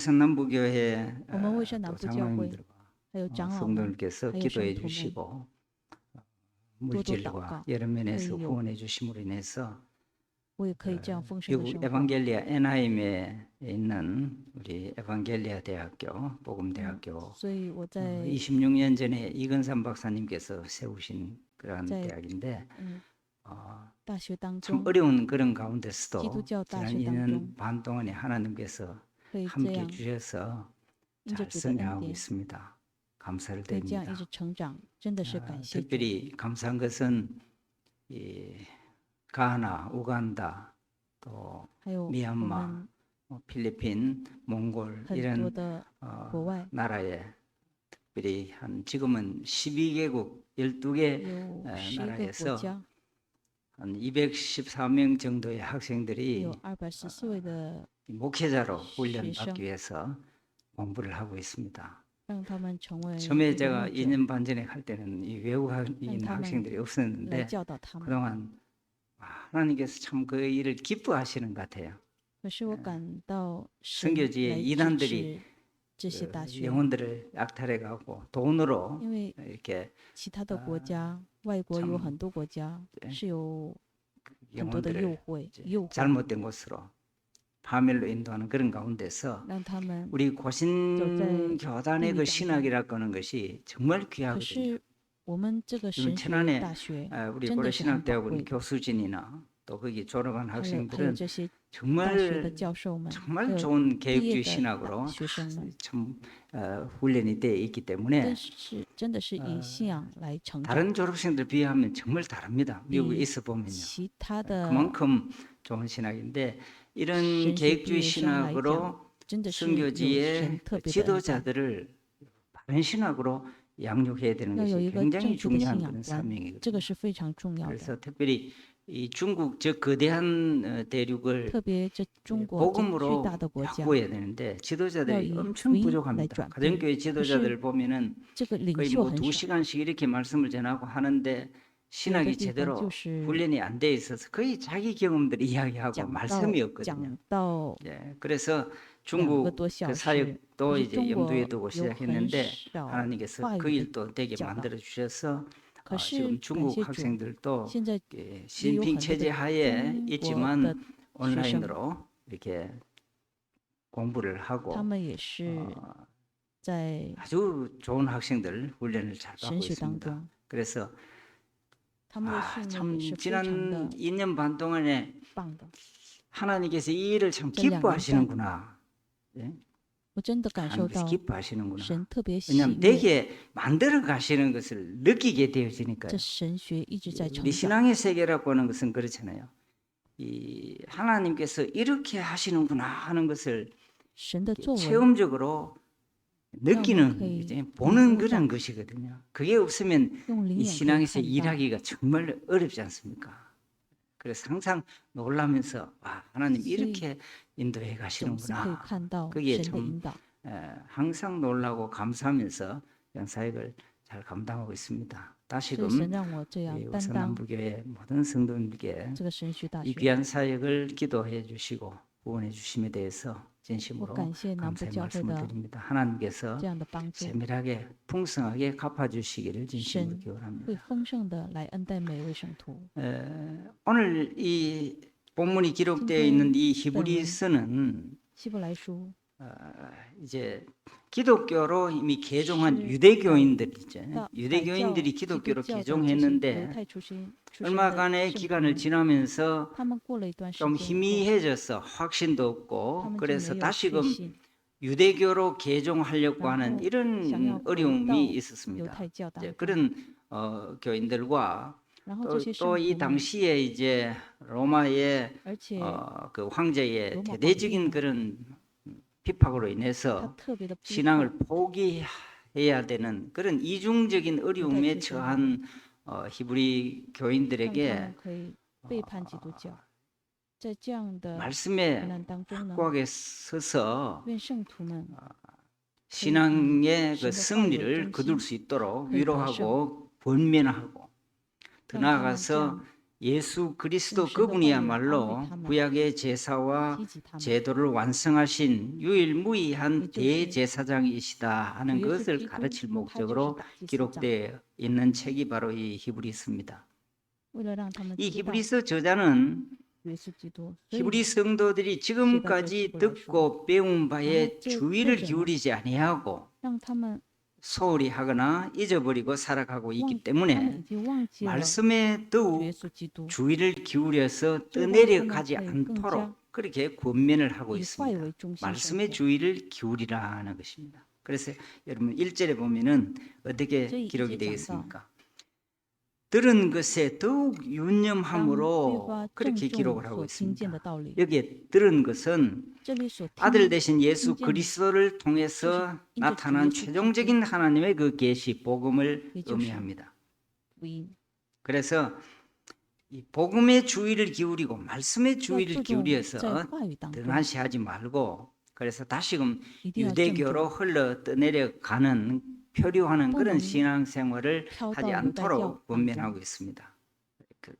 성남부교회 我们卫生南 또 部教会 장로님들과 还有长老们， 성도님께서 还有 기도해 圣徒们 주시고 多多祷 물질과 告， 여러 可 면에서 以有 후원해 주심으로 인해서 我也可以这样丰盛的 미국 生活。 에반겔리아 애나임에 있는 우리 에반겔리아 대학교 복음대학교 所以我在 26년 전에 이건삼 박사님께서 세우신 그러한 네. 대학인데 大学当 참 中 어려운 그런 가운데서도 기도教 지난 大学当 2년 中 반 동안에 하나님께서 可以这 함께 样 주셔서 因着 잘 主的恩 성장하고 典， 있습니다. 감사를 可以这样一 드립니다. 直成长，真的是感谢主。 특별히 감사한 것은 이 가나, 우간다, 또 还有我 미얀마, 们 필리핀, 몽골 很多 이런 的国外 나라에 특별히 한 지금은 12개국 12개 有11个 나라에서 国家， 한 214명 정도의 有 학생들이 214位的 목회자로 学 훈련받기 生， 위해서 공부를 하고 있습니다. 让他们成为 처음에 一个 제가 牧者， 2년 반 전에 갈 때는 이 외국인 음, 학생들이 来 없었는데 教导他们。 그동안 하나님께서 참 그 일을 기뻐하시는 것 같아요. 可是我感到神 선교지의 来支 이단들이 持这些大学， 영혼들을 약탈해가고 돈으로 因为 이렇게 其他的国家，外国 참 有很多国家 네. 是有很多的诱 영혼들을 惑， 이제 诱惑 잘못된 곳으로 파멸로 인도하는 그런 가운데서 让他们。 우리 고신 교단의 그 이 신학이라고 하는 것이 정말 可 귀하거든요. 是我们这个 지금 神学 천안에 大学 우리 真的是很宝 고려신학대학원 贵的， 교수진이나 또 거기 졸업한 还有 학생들은 这些大学的 정말 教授们，还 정말 有 좋은 毕业 개혁주의 的 신학으로 学生们， 참 훈련이 되어 있기 真 때문에 是真的是以信仰来成长， 다른 졸업생들 비하면 정말 다릅니다. 미국에 比 있어 보면요. 其他的 그만큼 좋은 신학인데 이런 神学毕 개혁주의 业生来讲， 신학으로 真的是有 선교지의 神特别的恩待， 지도자들을 바른 신학으로 양육해야 되는 要有 것이 一个 굉장히 正确的信 중요한 仰 그런 观，这 사명이거든요. 个是非常重要的。 그래서 특별히 이 중국 저 거대한 대륙을 特别这中国这巨 복음으로 大的国家， 바꿔야 되는데 지도자들이 이 엄청 부인 부족합니다. 날 가정교회 可是 지도자들 보면은 这个领 거의 袖 뭐 很少。 2시간씩 이렇게 말씀을 전하고 하는데 有的 신학이 地方 제대로 就是 훈련이 안 돼 있어서 거의 자기 경험들 이야기하고 讲到 말씀이 없거든요. 讲到 예, 그래서 2个 중국 多 그 小时， 사역도 可是 이제 中 염두에 国 두고 有很 시작했는데 少 하나님께서 话 그 语的 일도 되게 教导。 만들어 주셔서 可是 지금 感 중국 谢主， 학생들도 现在 예, 也有 시진핑 很多 체제 的 하에 中国的 있지만 学生， 온라인으로 이렇게 공부를 他 하고 们也是在 아주 좋은 학생들 훈련을 잘 神 받고 学当 있습니다. 中， 그래서 他们的训练 참 也是非常 지난 的 2년 반 동안에 棒的。 하나님께서 이 일을 참 这2年半， 기뻐하시는구나. 예? 我真的感受 하나님께서 到 기뻐하시는구나. 神特别喜 왜냐하면 悦， 되게 만들어 가시는 것을 느끼게 되어지니까요. 这神学一直在 우리 成长。 신앙의 세계라고 하는 것은 그렇잖아요. 이 하나님께서 이렇게 하시는구나 하는 것을 神的作为 체험적으로 느끼는 그냥 이제 보는 보자. 그런 것이거든요. 그게 없으면 用灵 이 眼可以 신앙에서 看到， 일하기가 정말 어렵지 않습니까? 그래서 항상 놀라면서 와, 하나님 이렇게 인도해 总是可以 가시는구나. 看到 그게 神的 참 引导。 항상 놀라고 감사하면서 그냥 사역을 잘 감당하고 있습니다. 所以 다시금 神让我这样 우리 担当 성남부교회 모든 성도님께 这个神学大 이 学。 귀한 사역을 기도해 주시고 후원해 주심에 대해서 我 진심으로 感谢南部 감사의 教会 말씀을 的 드립니다. 하나님께서 这样的帮助， 세밀하게 풍성하게 갚아주시기를 진심으로 神 기원합니다. 会丰盛的来恩待每位圣徒。 오늘 이 본문이 기록되어今天 있는 이 히브리서는 希伯来书 이제 기독교로 이미 개종한 시- 유대교인들이죠. 到 유대교인들이 基 기독교로 督教的这些犹 개종했는데 太出生 얼마간의 的圣徒 기간을 们， 지나면서 他们过了一段时 좀 间以后， 희미해져서 확신도 他 없고 们就 그래서 没有确 다시금 信， 유대교로 개종하려고 하는 然后 이런 想要回到 어려움이 犹 있었습니다. 太教当 이제 中。 그런 교인들과 然后这些圣 또 徒 이 们， 당시에 이제 로마의 而且 그 황제의 로마 대대적인皇帝呢， 그런 비박으로 他 인해서 特别的逼迫 신앙을 포기해야 되는 그런 이중적인 어려움에 유대 처한 히브리 让他 교인들에게 们可以背叛基督教。在这样的 말씀에 苦难当中呢， 확고하게 서서 愿圣徒们 신앙의 그 신의 승리를 화요일 거둘 수 있도록 거의 위로하고 번면하고 더 让他们这 나아가서 样 예수 그리스도 用神的话语安慰 그분이야말로 他们， 구약의 제사와 提及他们。 제도를 완성하신 유일무이한 也就是 대제사장이시다 主 하는 耶稣 것을 基督， 가르칠 他就是 목적으로 大祭司长， 기록되어 있는 책이 바로 이 히브리서입니다. 为了让他们 이 知道 히브리서 저자는 主耶稣基督，所以 히브리 성도들이 지금까지 듣고 배운 바에 주의를 기울이지 아니하고 让他们 소홀히 하거나 잊어버리고 살아가고 忘， 있기 他们 때문에 已经忘记了 말씀에 主 더욱 耶稣基督， 주의를 기울여서 就让他们 떠내려가지 可以更加 않도록 그렇게 권면을 하고 以话语 있습니다. 为中心生 말씀에 活。 주의를 기울이라는 것입니다. 그래서 여러분 1절에 보면은 어떻게 所以 기록이 一节讲到， 되겠습니까? 들은 것에 더욱 当对 윤념함으로 发 그렇게 郑重 기록을 하고 所听见的 있습니다. 道理， 여기에 들은 것은 这里所听 아들 되신 예수 听见的 그리스도를 통해서 나타난 최종적인 하나님의 그 계시 복음을 예수 의미합니다. 福音， 그래서 이 복음의 주의를 기울이고 말씀의 要 주의를 注重在 기울여서 话语当中， 등한시하지 말고 그래서 다시금 一定要正 유대교로 重， 흘러 떠내려가는 표류하는 그런 또는 신앙생활을 飘 하지 到犹太教 않도록 当中， 권면하고 있습니다.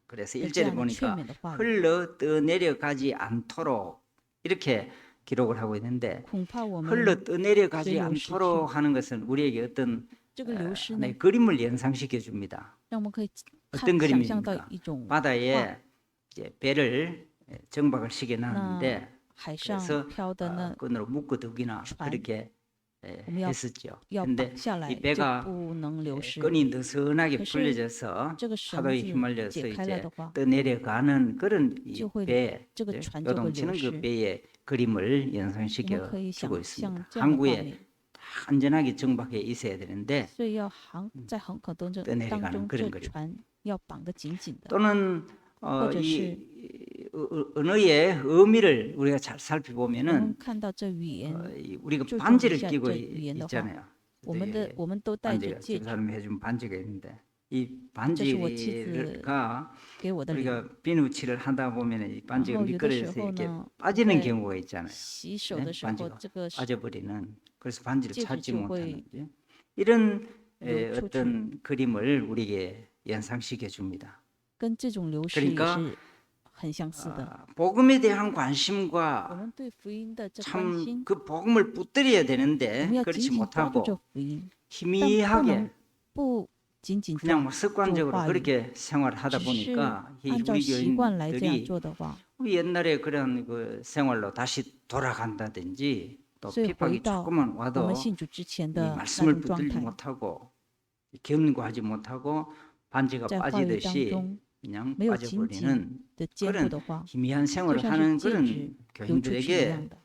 그래서 有这 1절에 样的劝 보니까 勉的话语， 흘러 떠내려가지 않도록 이렇게 기록을 하고 있는데 恐怕我们 흘러 떠내려가지 随流失去 않도록 하는 것은 우리에게 어떤 这个流失呢， 하나의 그림을 연상시켜 줍니다. 让我们可以 어떤 看想象到 그림입니까? 一种 바다에 이제 배를 정박을 시켜놨는데 海上 그래서 飘的那 끈으로 묶어두기나船 그렇게 우리가 했었죠. 要 근데 绑下来 이 就 배가 不能流失。 끈이 느슨하게 可是 풀려져서 这个绳 파도에 子 휘말려서 解开了 이제 的话， 떠내려가는 그런 이 就会 배, 这个船就会 요동치는 流 그 失。 배의 그림을 我们 연상시켜 可以 주고 想象 있습니다. 这样的画 항구에 面， 안전하게 정박해 있어야 되는데 所以要在航口当中 떠내려가는 这 그런 그림. 船要绑得紧紧的， 또는 或者 이 언어의 의미를 우리가 잘 我们 살펴보면은 看到这语言， 우리가注重 반지를 一下 끼고 这语言的话， 있잖아요. 我们都戴着 반지가 戒指， 집사람이 해준 반지가 있는데 이 这是我妻子 반지가 给我的礼物。 우리가 비누칠을 하다 보면 이 然 반지가 后有的时 미끄러져서 候 이렇게 呢， 빠지는 在 경우가 있잖아요. 洗手 네? 的时候， 반지가 这个 빠져버리는 그래서 반지를 戒指 찾지 就会 못하는 이런 요 초출. 어떤 그림을 우리에게 연상시켜 줍니다. 跟这种流失也 그러니까 是很相似的。 복음에 대한 我 관심과 们对福音的这关 참 心， 그 복음을 붙들어야 我 되는데 们要紧 그렇지 紧抓住这 못하고 福音，但不 희미하게 能不紧紧 그냥 抓 뭐 습관적으로 좀 그렇게 생활하다 只是 보니까 이 按照 우리 习惯来这样 교인들이 做的话， 우리 옛날에 그런 그 생활로 다시 돌아간다든지 또 所以回 핍박이 到 조금만 我 와도 们信主之前 이 的那 말씀을 种状 붙들지 态， 못하고 견고하지 못하고 반지가 在话语当 빠지듯이 中 그냥 没有紧紧 빠져버리는 的坚固 그런 的话， 희미한 就 생활을 像 하는 是戒 그런 指流出去一 교인들에게 样的。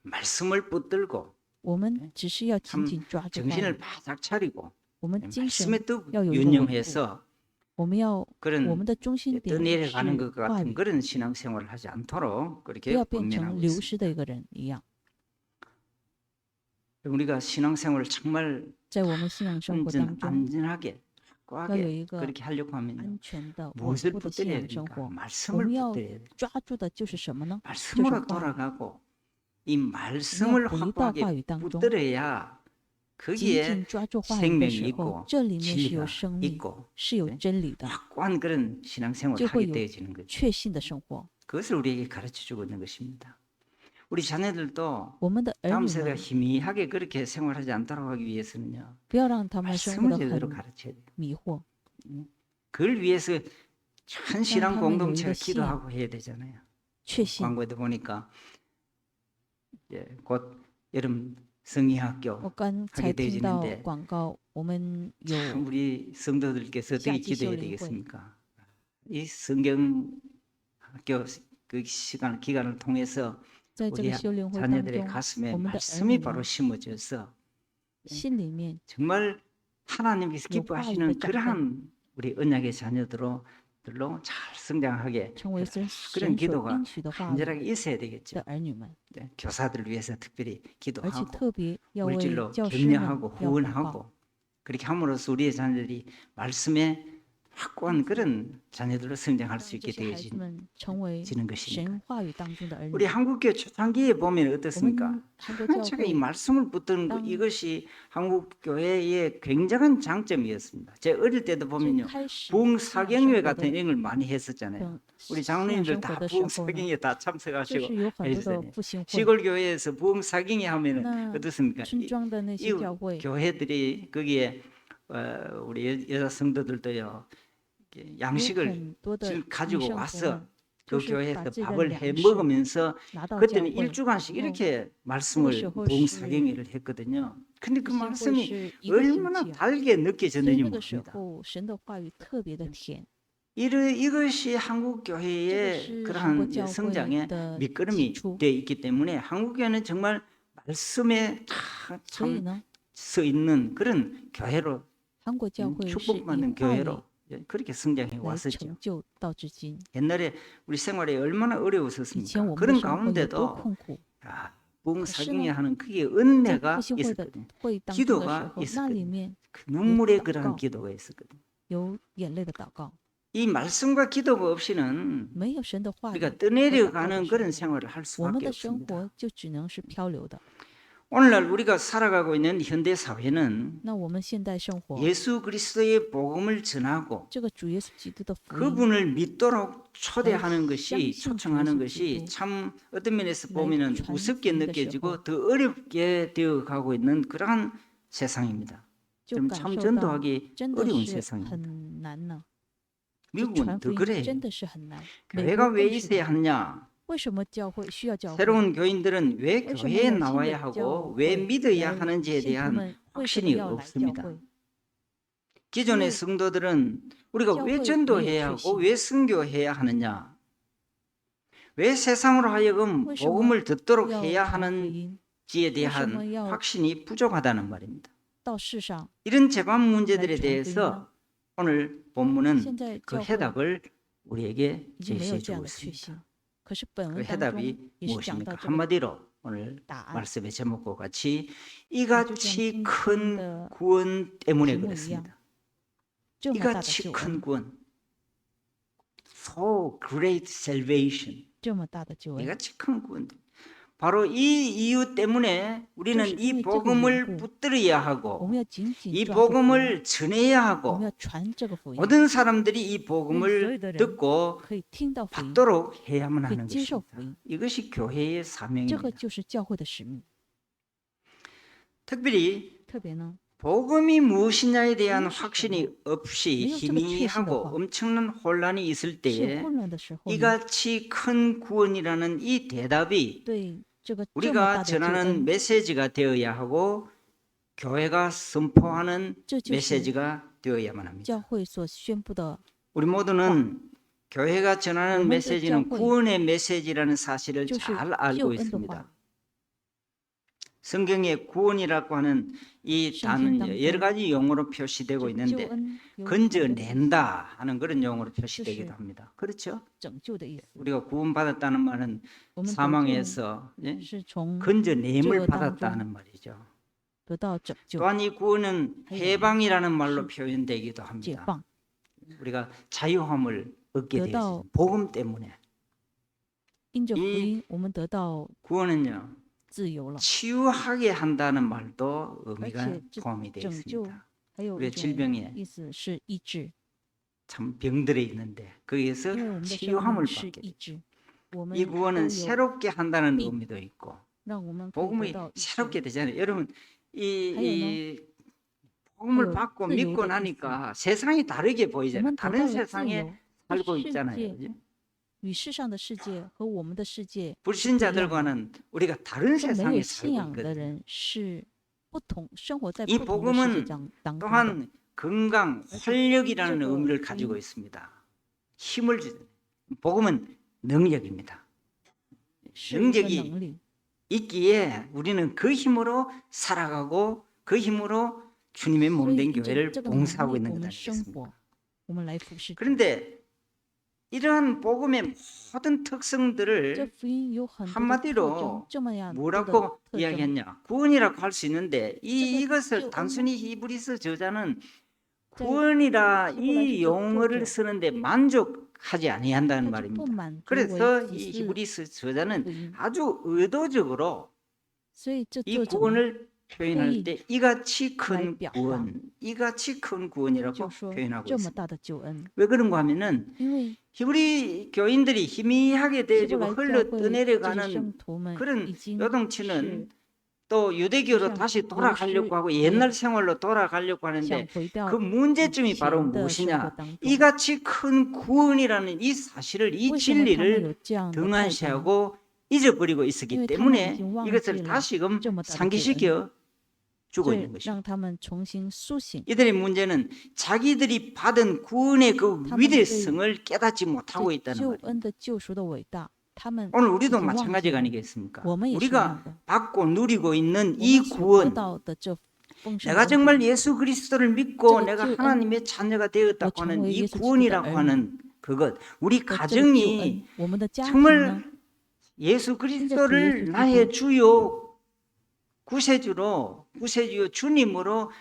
말씀을 붙들고 我们只是要紧 참 紧抓住话 정신을 语， 바짝 차리고 我们精神 말씀에 또 要有一个稳固， 윤념해서 我们要我 그런 们的中心点 떠내려가는 是 것 话 같은 语， 그런 신앙생활을 하지 않도록 不 그렇게 要变 권면하고 成流 있습니다. 失的一个人一样。 우리가 신앙생활을 정말 在我们信仰生活当中， 안전하게 要有 꽉하게 一个 그렇게 하려고 하면요 安全的、稳 무엇을 固的信 붙들어야 仰生 됩니까? 活。我 말씀을 们要 붙들어야 돼요. 抓住的就是什么呢？ 말씀으로 화. 돌아가고 이 我们 말씀을 要回到 확고하게 话语当中， 붙들어야 紧 거기에 紧抓住话语的 생명이 时候 있고 ，这里面是 진리가 有生命， 있고 是有 네? 真理的， 확고한 그런 신앙생활을 就会 하게 有 되어지는 거죠. 确信的生活。 그것을 우리에게 가르쳐주고 있는 것입니다. 우리 자녀들도 我们的儿 다음 女 세대가 们 희미하게 그렇게 생활하지 않도록 하기 위해서는요 不要让他们生活 말씀을 的 제대로 很 가르쳐야 돼요. 迷惑， 그걸 위해서 전 신앙 하나님의 공동체가 의가 신앙. 기도하고 해야 되잖아요. 确信。 광고에도 보니까 이제 곧 여름 성의학교 我刚 하게 才听到 되어지는데 广告，我们有 참 우리 성도들께서 어떻게夏季修 기도해야 灵会。 되겠습니까? 이 성경 학교 그 기간을 통해서 在这 우리 个修灵会当 자녀들의 中， 가슴에 我们的儿 말씀이 女 바로 们 심어져서 心里面 정말 하나님께서 요 기뻐하시는 화음의 그러한 우리 언약의 자녀들로 잘 성장하게 成为神 그런 神所 기도가 应许的话语 간절하게 있어야 되겠죠. 的儿女们， 네, 교사들을 위해서 특별히 而且 기도하고 特别要为 물질로 教师们 격려하고 要祷告， 후원하고 그렇게 함으로써 우리의 자녀들이 말씀에 확고한 그런 자녀들로 성장할 수 让这 있게 些孩子们成为 되어지는 것입니다. 神话语当中的儿 우리 女。 한국교회 초창기에 보면 我 어떻습니까? 们韩国教 제가 이 会 말씀을 붙드는 것, 땅- 이것이 한국교회의 굉장한 장점이었습니다. 제가 어릴 때도 最 보면요, 开始 부흥 信仰 사경회 生活 같은 的 행을 많이 했었잖아요. 等 우리 信仰 장로님들 生 다 活的时 부흥 候呢， 사경에 다 就 참석하시고 是有很多的 하셨어요. 复兴会。 시골 교회에서 부흥 사경회 하면은 那 어떻습니까? 村庄的那些 이 教会， 교회들이 거기에 우리 여자 성도들도요 有 양식을 很多的 지금 女 가지고 圣徒 와서 们， 그 就是把 교회에서 自己的 밥을 해 粮食 먹으면서 拿到教 그때는 会， 일주간씩 然后 이렇게 말씀을 그 부흥 시호 사경회를 했거든요. 근데 그 复兴会 말씀이 是一个星 얼마나 期啊， 달게 所以 느껴졌는지 那个时 모릅니다. 候神的话语特别的甜。 이것이 한국 这个 교회의 是韩国 그러한 教会 성장의 的基 밑거름이 础， 되어 있기 때문에 한국 교회는 정말 말씀에 所以 참 呢， 서 있는 그런 교회로 韩国教会是以 축복받는 话语 교회로 그렇게 성장해 来 왔었죠. 成就到至今。 옛날에 우리 생활이 얼마나 以前 어려웠었습니까? 我们的 그런 生活有多 가운데도 困苦， 부흥 可是 사경회 呢， 하는 그게 在 은혜가 复兴会的 있었거든요. 会当中的 기도가 时候，那里 있었거든요. 面 그 눈물의祷 그러한 告， 기도가 있었거든요. 有眼泪的祷告。 이 말씀과 기도가 없이는 没有神的话语 우리가 和祷告 떠내려가는 的时 그런 候， 생활을 할 我们 수밖에 的生 없습니다. 活就只能是漂流的。 오늘날 우리가 살아가고 있는 현대 사회는 那我们现代生活， 예수 그리스도의 복음을 전하고 这个主耶稣基督的福音， 그분을 믿도록 초대하는 것이相信 초청하는 주 예수 것이 기도 참 어떤 면에서 날 보면은传 우습게 福音的 느껴지고 더 어렵게 되어 가고 있는 그러한 세상입니다. 就 좀 感 참 受到 전도하기 真的 어려운 是 세상입니다. 很难呢。这 미국은 传 더 福音 그래. 真的是很难。美 교회가 国 왜 更是 있어야 的。 하냐? 为什么教会需要教会？ 새로운 교인들은 왜 为什么 교회에 有新 나와야 的 하고 教 왜 会 믿어야 来 하는지에 信徒 대한 们为什么 확신이 要来教 없습니다. 会？ 기존의 왜 성도들은 우리가 왜 教会没有 전도해야 确 하고 信？ 왜 선교해야 하느냐? 왜 세상으로 하여금 为什么 복음을 듣도록 要 해야 传福音？ 하는지에 为什么 대한 要 확신이 부족하다는 말입니다. 到世上 이런 재반 来 문제들에 传福音呢？ 대해서 오늘 본문은 现在 그 教会 해답을 우리에게 已经没有 제시해 这 주고 样的确 있습니다. 信。可是本 그 文当中 해답이 也是讲到 무엇입니까? 这个 한마디로 오늘 答案， 말씀의 제목과 같이 也就像 이같이 今天 큰 的 구원 때문에 题目一样， 그렇습니다. 这么大的 이같이 救 큰 恩， 구원, so great salvation, 这么大的救恩， 이같이 큰 구원. 바로 이 이유 때문에 우리는 그것이 이 이미 복음을 그 붙들어야 我 하고 们要紧紧 이 抓住福音， 복음을 전해야 我们 하고 要传这个福音， 모든 사람들이 이 所 복음을 有的人 듣고 可以听到福音， 받도록 해야만 可以 하는 接受 것입니다. 福音， 이것이 교회의 这 사명입니다. 个就是教会的使命。 특별히 特别呢， 복음이 무엇이냐에 대한 무엇이 확신이 없이 没有这个确信的 희미하고 话， 엄청난 혼란이 있을 是有 때에 混乱的时候呢， 이같이 큰 구원이라는 이 대답이 对这个这么大 우리가 的救 전하는 恩， 메시지가 되어야 하고 교회가 선포하는 这就是 메시지가 되어야만 합니다. 教会所宣布的。 우리 모두는 교회가 전하는 우리도 메시지는教会 구원의 메시지라는 사실을 就是 잘 救 알고 恩的 있습니다. 话， 성경에 구원이라고 하는 이 圣经 단어는 当 여러 中 가지 용어로 표시되고 这个救 있는데 恩有很多的意思 건져낸다 하는 그런 용어로 표시되기도 뜻을 합니다. 그렇죠? 拯救的意思。 우리가 구원받았다는 말은 我们得救 사망에서 예? 是从 건져냄을 죄 받았다는 말이죠. 得到拯救、 또한 이 구원은 하여 해방이라는 말로 시- 표현되기도 解 합니다. 放， 우리가 자유함을 얻게得 되죠. 到 복음 때문에. 因着福 이 音，我们得到 구원은요. 自由了， 치유하게 한다는 말도 의미가 而且这 포함이 되어 拯救 있습니다. 还有 우리의 一种 질병에 意思是医治， 참 병들어 있는데 거기에서 因为我们的生 치유함을 命是 받게 医 돼요. 治，我们 이 都 구원은 有 새롭게 한다는 病 의미도 있고 让我们可以得 복음이 到医治。 새롭게 되잖아요. 여러분 이, 하여는 이 복음을 그 받고自由 믿고 的 나니까 세상이 다르게 我 보이잖아요. 们得到 다른 了自 세상에 由， 살고 世 있잖아요. 界 그죠? 与世上的世界和我们的世界 불신자들과는 우리가 다른 跟没 세상에 有信 살고 仰的 있거든요. 人是不同，生活在 이 不同的世界 복음은 当中的。 또한 건강, 활력이라는 저거 의미를 이- 가지고 있습니다. 힘을 주는 복음은 능력입니다. 是一个 능력이 能力， 있기에 우리는 그 힘으로 살아가고 그 힘으로 주님의 所以 몸된 依着 교회를 这个能 봉사하고 力， 있는 我 것 们生 아니겠습니까? 活，我们来服侍主。 그런데 이러한 복음의 모든 这 특성들을 福音有很多的特 한마디로 征，这么样多的 뭐라고 特征， 이야기했냐? 구원이라고 할 수 있는데 저거 이것을救恩 단순히 히브리서 저자는 구원이라 希伯来书 이 作 용어를 者 쓰는데 만족하지 아니한다는 他就不 말입니다. 满足为 그래서 只 이 是 히브리서 저자는 福音， 아주 의도적으로 所以这 이 作者呢 구원을 표현할 회의 때 이같이 큰 来表达， 구원, 이같이 큰 就 구원이라고 说 표현하고 这么 있습니다. 大的救恩， 왜 그런가 하면은 因为 히브리 교인들이 희미하게 希伯 되어지고 来教 흘러 会这些 떠내려가는 圣徒们 그런 已经 요동치는 是 또 유대교로 像 다시 流 돌아가려고 失 하고 也 옛날 생활로 돌아가려고 想 하는데 回 그 到以 문제점이 바로 前的生活 무엇이냐? 当中。 이같이 큰 구원이라는 이 사실을, 이 为什么他们 진리를 有这样的态度呢？ 등한시하고 잊어버리고 因 있었기 为他们已 때문에 经忘 이것을 记了 다시금 这么大的救恩， 상기시켜 주고 所 있는 以 것입니다. 让他们重新苏醒。 이들의 문제는 자기들이 받은 구원의 그 他们对 위대성을 깨닫지 못하고 这 있다는 救 말입니다. 恩的救赎的伟大，他们 오늘 已 우리도 经忘记 마찬가지가 了。 아니겠습니까? 我们也是一 우리가 样的， 받고 누리고 있는 我 이 们所得 구원, 到的这丰盛的 내가 恩 정말 典， 예수 그리스도를 믿고 저거 내가救恩, 하나님의 자녀가 되었다고 뭐 하는 정말 이 예수 구원이라고 그리스도의 하는 그것, 우리 的这个救 가정이 恩，我们的家庭呢， 정말 예수 예수 그리스도를 그리스도. 나의 주요 구세주요 주님으로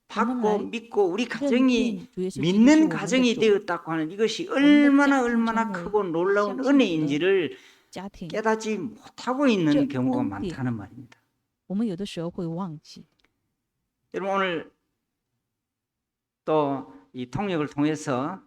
받고 정말 믿고 우리 认 가정이 定主耶稣基督是 믿는 我们的 가정이 主， 되었다고 하는 이것이 我们的 얼마나 家庭 얼마나 成为 크고 놀라운 相信主的 은혜인지를 家庭， 깨닫지 못하고 있는 저 경우가恩典 많다는 말입니다. 我们有的时候会忘记。 여러분 오늘 또 이 통역을 통해서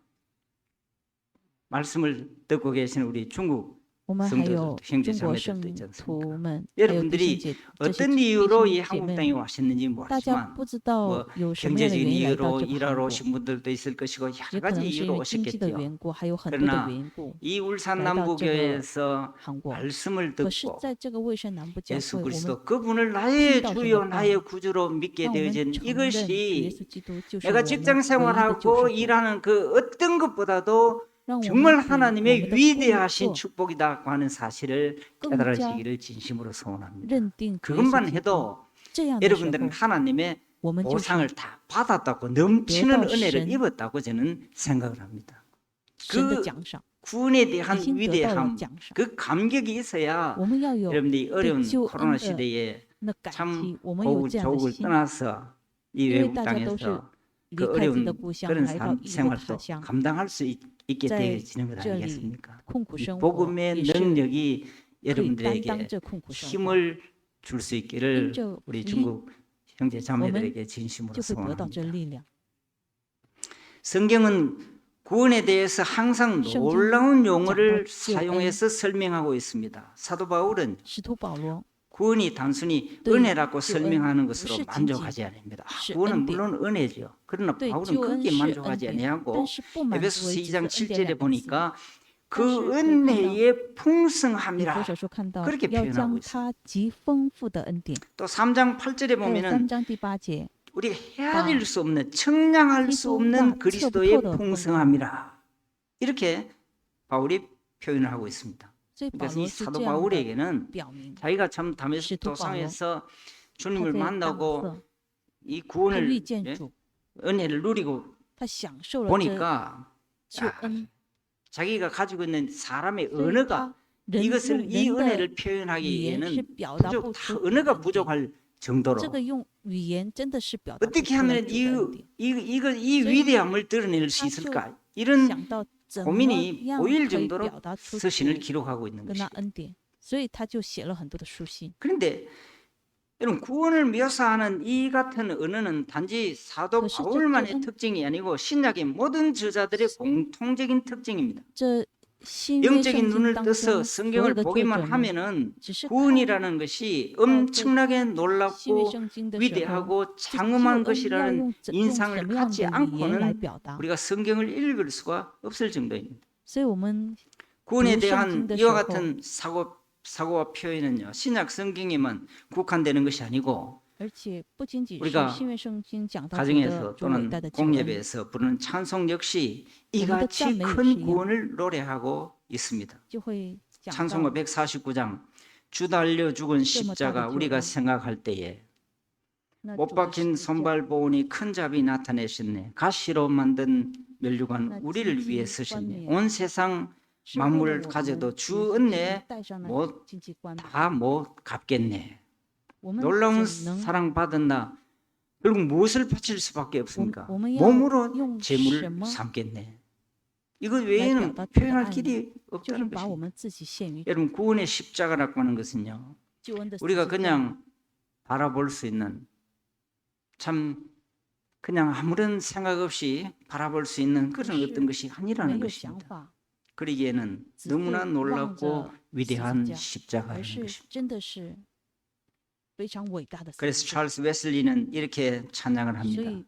말씀을 듣고 계시는 우리 중국 我们还 성도들도 有 형제 中国 자매들도 圣 있지 徒 않습니까? 们，还有弟兄 여러분들이 姐这些 어떤 弟 이유로 이 兄姐 한국 妹 땅에 们， 왔었는지 大家 모르지만 不知道 뭐 有什么样的 경제적인 原因来到 이유로 这个韩 일하러 国， 오신 분들도 있을 것이고 也 여러 可 가지 能是因 이유로 为经济的 오셨겠죠. 缘故，还有很多的 그러나 缘故 이 울산 来到这个 남부교회에서 韩国。 말씀을 可是 듣고 在这个蔚山南部教 예수 会，我们 그리스도 그분을 나의 听到神的 주요 话 나의 语， 구주로 믿게 让我们 되어진 承认主耶 이것이 稣基督就是我 내가 们 직장 唯一的救 생활하고 赎主， 일하는 그 어떤 것보다도 让我 정말 们比我 하나님의 们的工 위대하신 作 축복이다고 하는 사실을 更加 깨달으시기를 진심으로 소원합니다. 认定主耶稣 그것만 基督。 해도 这样的时 여러분들은 候， 하나님의 我们就是 보상을 다 받았다고 넘치는得到 은혜를 神 입었다고 저는 생각을 합니다. 神的 그 奖赏， 구원에 已 대한 经得到了 위대함, 奖赏。 그 감격이 있어야 我们要有 여러분들이 어려운救恩 코로나 的 시대에 那感 참 激，我们有这样的 조국을 心， 떠나서 이 因为 외국 大家都是 땅에서 离 그 开自己 어려운 的故乡， 그런 来到 삶 异国他 생활도 乡， 감당할 수 있게 在 되어지는 것 这里 아니겠습니까? 困苦 이 生活 복음의 也是 능력이 可以担当 여러분들에게 这困苦生活， 힘을 줄 수 因 있기를 着福 우리 音 중국 형제 我们 자매들에게 진심으로 就会得到这 소원합니다. 力量。 성경은 구원에 대해서 항상 성경 놀라운 용어를讲到救恩 사용해서 설명하고 있습니다. 사도 바울은 使徒保罗 구원이 단순히 네, 은혜라고救恩 설명하는 不 것으로 是仅仅 만족하지 않습니다. 是 구원은 恩典， 물론 은혜죠. 그러나 对 바울은 救恩 거기에 是恩 만족하지 典， 아니하고 但是不满足 에베소서 为只是 2장 恩典 7절에 两个字。 보니까 但是 그 可以看到 은혜의 以弗 풍성함이라 所说看到 그렇게 要 표현하고 将 있습니다. 他极丰富的恩典。 또 3장 8절에 还有 보면은 3章第8节， 우리가 헤아릴 수 없는 청량할 수 기도가 없는 그리스도의 첩보도 풍성함이라 이렇게 바울이 표현을 하고 있습니다. 所以保 그러니까 이 罗是 사도 这样的 바울에게는 表明， 자기가 참 다메섹 시도 도상에서 他 주님을 在 만나고 色， 이 他 구원을 遇见 예? 主， 은혜를 누리고 他享受了这 보니까 救恩， 자기가 가지고 있는 사람의 所以 언어가 他人 이것을 用 이 人的 은혜를 语言是 표현하기에는 表达 부족, 不出 언어가 恩典。 부족할 정도로 这个用语言真的是表达不 어떻게 出来 하면 主的恩典。 이所以 위대함을 드러낼 수 他就 있을까? 이런 想到怎么 고민이 样 보일 可以 정도로 表达出 서신을 主 기록하고 있는 跟那 것이죠. 恩典，所以他就写了很多的书信。 그런데 여러분 구원을 묘사하는 이 같은 언어는 단지 사도 可是这 바울만의 救恩 특징이 아니고 신약의 모든 저자들의 공통적인 특징입니다. 这新约圣 영적인 经 눈을 当 떠서 中，所有 성경을 的作者 보기만 们 하면은 只是看 구원이라는 것이 엄청나게 新约 놀랍고 圣经的时候， 위대하고 这救 장엄한 恩要 것이라는 用什 인상을 么样 갖지 的语言来 않고는 表达？ 우리가 성경을 읽을 수가 없을 정도입니다. 所以我们 구원에 读圣经 대한 的时 이와 候， 같은 사고와 표현은요 신약 성경에만 국한되는 것이 아니고 而且不仅仅是 우리가 新约圣经讲到主 가정에서 的主伟 또는 大的救恩， 공예배에서 부르는 찬송 역시 이같이 찬美큰 也是一样。 구원을 노래하고 있습니다. 就会讲 찬송가 到 149장 주 달려 죽은 십자가 다르죠. 우리가 생각할 때에 那 못 主的 박힌 十字架 손발 보온이 큰 잡이 나타내셨네. 가시로 만든 멸류관 나 우리를 진지 위해 쓰셨네. 관이에요. 온 세상 是为了 만물을 我们 가져도 耶 주 稣基督 은혜 带上了 못 经济冠冕， 다 못 갚겠네. 我们 놀라운 怎能 사랑 받은 나 결국 무엇을 바칠 수밖에 없습니까? 我们要 몸으로 用 제물을 什么 삼겠네. 이거 来表 외에는 达主的 표현할 爱呢？ 길이 就是 없다는 把我 것입니다. 们自己献于主。 여러분 구원의 십자가라고 하는 것은요. 救恩的十 우리가 字架 그냥 바라볼 수 있는 참 그냥 아무런 생각 없이 바라볼 수 있는 그런 그것이 어떤 것이 没 아니라는 有想 것입니다. 法， 그러기에는 只 너무나 是望 놀랍고 着十字 위대한 架，而 십자가라는 是 것입니다. 真的是非常伟大的十 그래서 字架。 찰스 웨슬리는 이렇게 찬양을 所 합니다. 以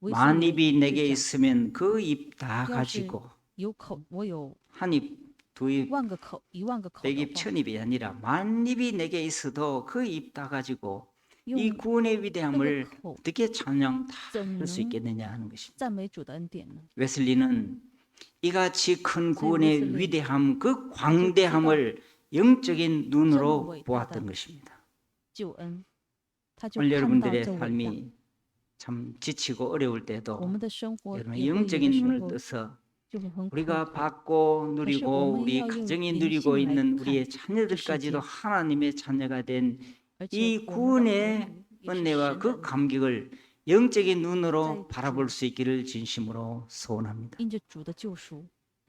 维斯 만입이 理 내게 就讲， 있으면 그 입 다 要是 가지고 有口，我有 한 입, 두 입, 万个口，1万个口 백 的 입, 话， 천 입이 아니라 만입이 내게 있어도 그 입 다 가지고 이 用 구원의 那个 위대함을 口 어떻게 찬양 다 怎 할 수 能 있겠느냐 하는 것입니다. 赞美主的恩典呢？ 웨슬리는 이같이 큰 제 구원의 웨슬리. 위대함, 그 광대함을 영적인 눈으로 伟大的 보았던 것입니다. 救恩，他就 오늘 看到 여러분들의 这伟大。 삶이 참 지치고 어려울 我 때도 们的生活 여러분 也会有的 영적인 时 눈을 候 떠서 就会很苦 우리가 苦。 받고 누리고 오면 우리要用 가정이灵 누리고 性来 있는 看 우리의 자녀들까지도 这世界。 하나님의 자녀가 된 而且 이 我们的儿 구원의 女也是 은혜와 神 그 的 감격을 영적인 눈으로在 바라볼 主 수 있기를 진심으로 소원합니다. 因着主的救赎，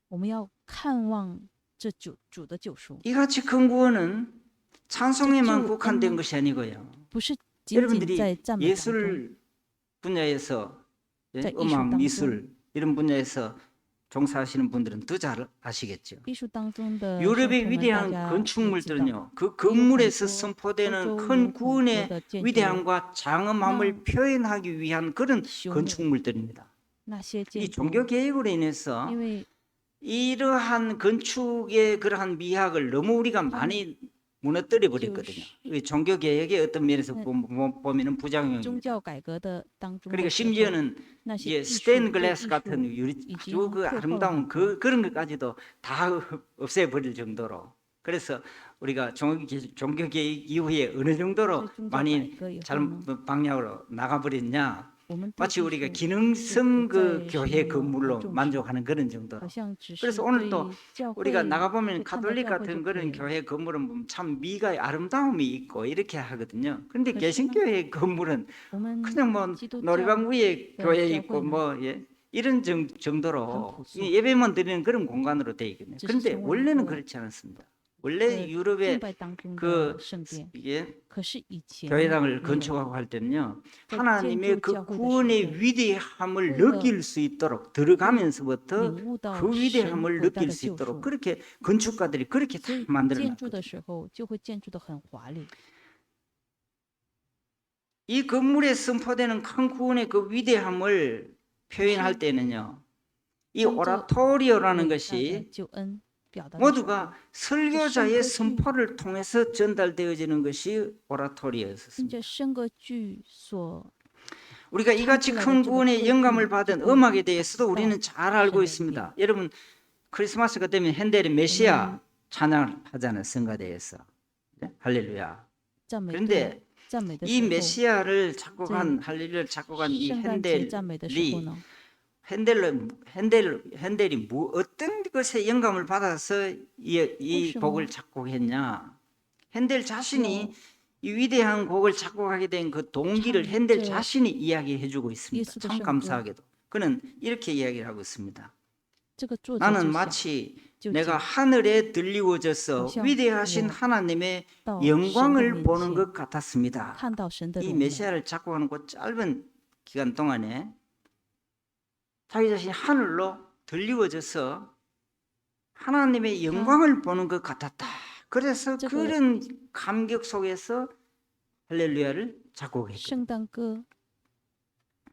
我们要看望这主的救赎， 이같이 큰 구원은 찬송에만 저 국한된救恩呢？ 것이 아니고요. 不是仅仅 여러분들이 在赞美当中， 예술 분야에서 예, 在艺术 음악, 当中， 미술 이런 분야에서 종사하시는 분들은 더 잘 아시겠죠. 艺术当中的 유럽의 圣徒们，大 위대한 家也知道， 건축물들은요, 그 也有很 건물에서 多 선포되는 欧洲 큰 有很多 구원의 的建筑， 위대함과 장엄함을 나- 표현하기 위한 그런 修 건축물들입니다. 那些 이 建筑， 종교 개혁으로 인해서 因为 이러한 건축의 그러한 미학을 너무 우리가 많이 무너뜨려 버렸거든요. 이 종교 개혁의 어떤 면에서 보면은 宗 부작용입니다. 教改革的当中 그러니까 的时候， 심지어는 那些 예, 艺术 스테인 对 글래스 艺 같은 术 유리 已 아주 经 그 退后了 아름다운 很多。 그런 것까지도 다 없애버릴 정도로. 그래서 우리가 종교 개혁 이후에 어느 정도로 在宗教改 많이 革以后 잘못 呢， 방향으로 나가버렸냐? 我们对 마치 艺 우리가 术 기능성 不 그 再是 교회 那么 건물로 重视， 만족하는 그런 정도로. 好像只是 그래서 오늘 또 对教 우리가 会 나가보면 就看到 가톨릭 教会 같은 就可以 그런 了。 교회 건물은 보면 참 미가 아름다움이 있고 이렇게 하거든요. 그런데 可是呢， 개신교회 건물은 我们 그냥 뭐 基督教 놀이방 위에 네, 교회 교회 있고 는 뭐 예, 이런 정도로 한 이 예배만 드리는 그런 공간으로 되어 있거든요. 只是 그런데 成为一 원래는 个 그렇지 않았습니다. 원래 敬 유럽의 拜当中 그 的圣殿。 이게 可是以前 교회당을 没有， 건축하고 할 때는요, 在建 하나님의 筑 그 教会的时 구원의 候， 위대함을 그 느낄 수 있도록 들어가면서부터 领悟到 그 神 위대함을 伟大 느낄 的 수 救 있도록 赎， 그렇게 건축가들이 그렇게 다 所以 만들어 建筑的 놨거든요. 时候就会建筑的很华丽。 이 건물에 선포되는 큰 구원의 그 위대함을 표현할 때는요, 이 当这 오라토리오라는 伟大的 것이 救恩表达的时候， 모두가 설교자의 그 선포를 통해서 전달되어지는 것이 因 오라토리오였습니다. 着圣歌剧所 우리가 이같이 큰 구원의 영감을 받은 음악에 대해서도 우리는 잘 알고 있습니다. 여러분 크리스마스가 되면 핸델의 메시아 찬양을 하잖아요. 성가대에서. 네? 할렐루야. 赞美的 그런데 赞美的 이 时候， 메시아를 작곡한 할렐루야를 작곡한 이 圣诞节赞美的时候 핸델이 呢， 핸델이 어떤 것에 영감을 받아서 이 곡을 작곡했냐? 핸델 자신이 이 위대한 곡을 작곡하게 된 그 동기를 참, 핸델 저 자신이 이야기해 주고 있습니다. 예수도 참 성도. 감사하게도. 그는 이렇게 이야기를 하고 있습니다. 这个作者 나는 就想 마치 就 내가 讲 하늘에 들리워져서 오셔. 위대하신 뭐, 하나님의 到 영광을 神的 보는 面前 것 같았습니다. 看到神的 이 荣耀， 메시아를 작곡하는 그 짧은 기간 동안에 자기 자신이 하늘로 들리워져서 하나님의 영광을 보는 것 같았다. 그래서 저거- 그런 감격 속에서 할렐루야를 작곡했거든요. 圣诞歌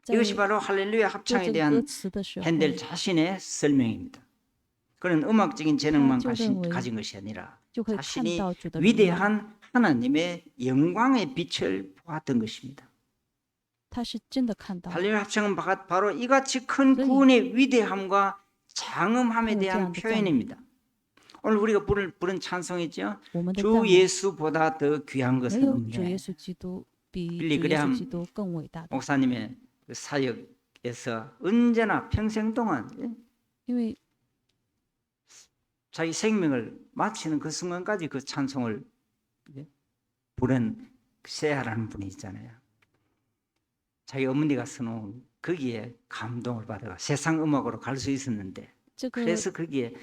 在 이것이 바로 할렐루야 做 합창에 这个歌 대한 词的时候， 핸델 자신의 설명입니다. 그런 음악적인 재능만 저认为 가진 것이 아니라 就会看 자신이 到主的荣耀。 위대한 하나님의 영광의 빛을 보았던 것입니다. 他是真的看到， 할렐루야 합창은 바로 이같이 큰 그러니- 구원의 위대함과 장엄함에 그 대한 제안도 표현입니다. 오늘 우리가 부른 찬송이죠. 我们的赞 주 美 예수보다 더 귀한 没 것은 有主耶 없네. 稣基督比 빌리 主耶稣 그레함 基督更伟大的， 목사님의 그 사역에서 언제나 평생 동안 예, 因为 자기 생명을 마치는 그 순간까지 그 찬송을 예, 부른 세아라는 분이 있잖아요. 자기 어머니가 써놓은 거기에 감동을 받아가 세상 음악으로 갈 수 있었는데 这个 그래서 거기에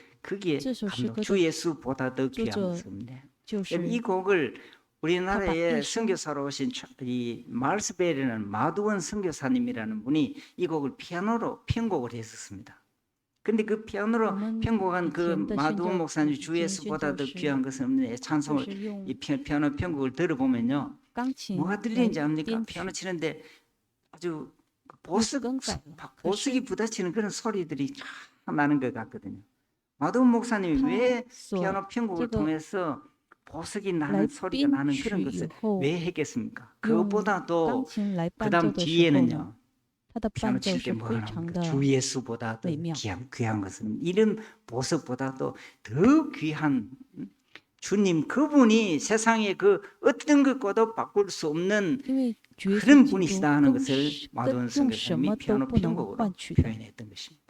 这首诗 감동 歌 주 的 예수보다 더 귀한 作者 것은 없네. 就 여러분, 이 是 곡을 우리나라에 一生 선교사로 오신 이 말스벨이라는 마두원 선교사님이라는 분이 이 곡을 피아노로 편곡을 했었습니다. 근데 그 피아노로 我们 편곡한 以 그 前的宣 마두원 教 목사님 以 주 前宣 예수보다 教 더 师 귀한 것은 없네 就 찬송을 是用 이 피아노 편곡을 들어보면요 钢琴 뭐가 来 들리는지 압니까? 编 피아노 曲， 치는데 아주 又 보석 更改了。可 보석이 是 부딪히는 그런 소리들이 참 나는 것 같거든요. 마두원 목사님이 他 왜 所 피아노 편곡을 这个 통해서 보석이 来 나는 소리가 编 나는 曲 그런 以 것을 后， 왜 했겠습니까? 用 그것보다도 钢琴来伴奏 그다음 的时候呢， 뒤에는요. 它的 피아노 伴奏 칠 是 때 뭐가 非常 나옵니까? 的 주 예수보다 더 美妙。 귀한 것은 이런 보석보다도 더 귀한 주님 그분이 세상에 그 어떤 것과도 바꿀 수 없는 因为主耶稣 그런 基督 분이시다 하는 跟 것을 跟 마두원 用什么 선교사님이 都 피아노 不能 편곡으로 换取的。 표현했던 것입니다.